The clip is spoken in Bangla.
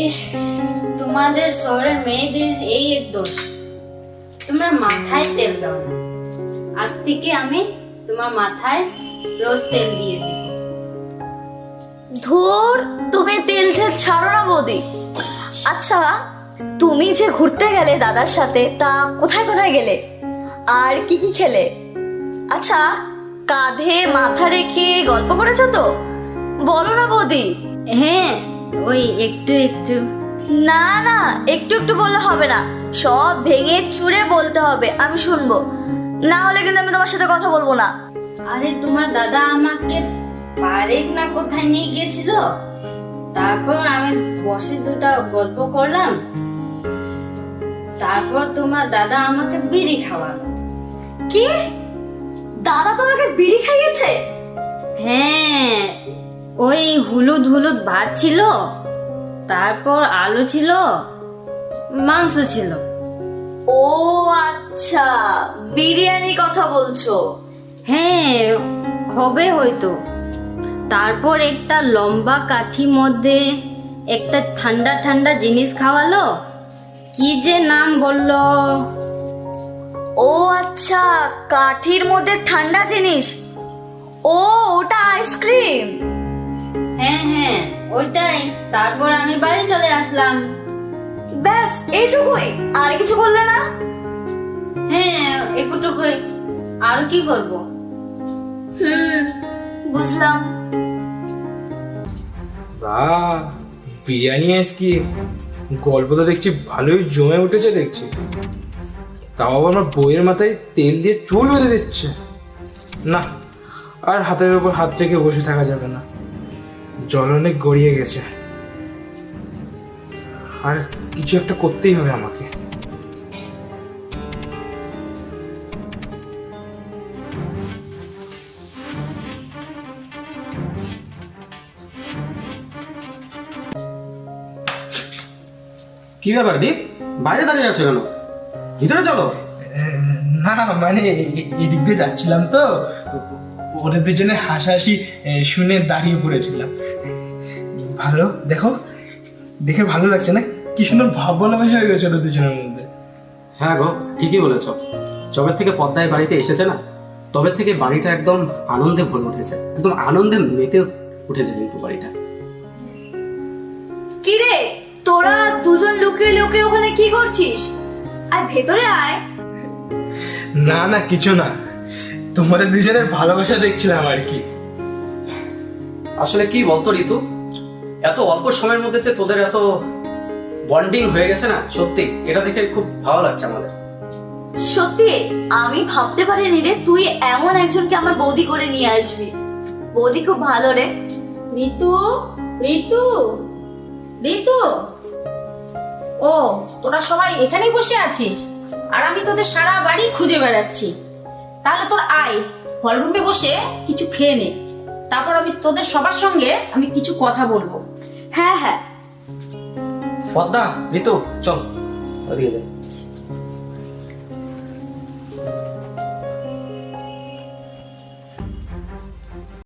ইস, তোমাদের শহরের মেয়েদের এই এক দোষ, তোমরা মাথায় তেল দাও না। আজ থেকে আমি তোমার মাথায় রোজ তেল দিয়ে দিব। ধুর, তুমি তেল ঠেল ছাড়ো না বৌদি। আচ্ছা, তুমি যে ঘুরতে গেলে দাদার সাথে, তা কোথায় কোথায় গেলে আর কি কি খেলে? আচ্ছা, কাঁধে মাথা রেখে গল্প করেছো তো? বলো না বৌদি। হ্যাঁ, ওই একটু একটু। না না, একটু একটু বললে হবে না, সব ভেঙে চুরে বলতে হবে, আমি শুনবো। না হলে কিন্তু আমি তোমার সাথে কথা বলবো না। আরে তোমার দাদা আমাকে পারেক না কোথায় নিয়ে গিয়েছিল, তারপর আমি বসে দুটা গল্প করলাম, তারপর তোমার দাদা আমাকে বিড়ি খাওয়ালো। কি? দাদা তোমাকে বিড়ি খাইয়েছে? হ্যাঁ, ওই হলুদ হলুদ ভাত ছিল, তারপর আলু ছিল, মাংস ছিল। ও আচ্ছা, বিরিয়ানি কথা বলছো? হ্যাঁ, হবে হয়তো। তারপর একটা লম্বা কাঠি মধ্যে একটা ঠান্ডা ঠান্ডা জিনিস খাওয়ালো, কি যে নাম বললো। ও আচ্ছা, কাঠির মধ্যে ঠান্ডা জিনিস। ও, ওটা আইসক্রিম। হ্যাঁ হ্যাঁ, ওইটাই। তারপর আমি বাড়ি চলে আসলাম। ব্যাস এইটুকুই? আর কিছু বললে না? হ্যাঁ, একটুকুই। আর কি করব? বুঝলাম। বাহ, বিরিয়ানি আজকে গল্প তো দেখছি ভালোই জমে উঠেছে দেখছি। তাও আবার আমার বইয়ের মাথায় তেল দিয়ে চুল বেঁধে দিচ্ছে। না, আর হাতের উপর হাত রেখে বসে থাকা যাবে না, জল অনেক গড়িয়ে গেছে, আর কিছু একটা করতেই হবে আমাকে। কি ব্যাপার দীপ, বাইরে দাঁড়িয়ে আছো কেন? ভিতরে চলো। না মানে এদিক দিয়ে যাচ্ছিলাম তো, ওদের দুজনে হাসাহাসি শুনে দাঁড়িয়ে পড়েছিলাম। ভালো, দেখো, দেখে ভালো লাগছে না? কি সুন্দর ভাব ভালোবাসা হয়ে গেছে ওদের দুজনের মধ্যে। হ্যাঁ গো, ঠিকই বলেছ। যবে থেকে পদ্মায় বাড়িতে এসেছে না, তবে থেকে বাড়িটা একদম আনন্দে ভরে উঠেছে, একদম আনন্দে মেতে উঠেছে কিন্তু বাড়িটা। কি রে, তোরা দুজন লুকিয়ে লুকিয়ে ওখানে কি করছিস? আয় ভেতরে আয়। না না, কিছু না, তোমাদের দুজনের ভালোবাসা দেখছিলাম আর কি। আসলে কি বলতো ঋতু, এত অল্প সময়ের মধ্যে যে তোদের এত বন্ডিং হয়ে গেছে না, সত্যি এটা দেখে খুব ভালো লাগছে আমাদের। সত্যি আমি ভাবতে পারিনি রে, তুই এমন একজনকে আমার বৌদি করে নিয়ে আসবি। বৌদি খুব ভালো রে। ঋতু, ঋতু, ঋতু। ও, তোরা সবাই এখানেই বসে আছিস আর আমি তোদের সারা বাড়ি খুঁজে বেড়াচ্ছি। তাহলে তোর আয়, হলরুমে বসে কিছু খেয়ে নে, তারপর আমি তোদের সবার সঙ্গে আমি কিছু কথা বলবো। হ্যাঁ হ্যাঁ। পদ্মা, ঋতু, চল ওদিকে যাই।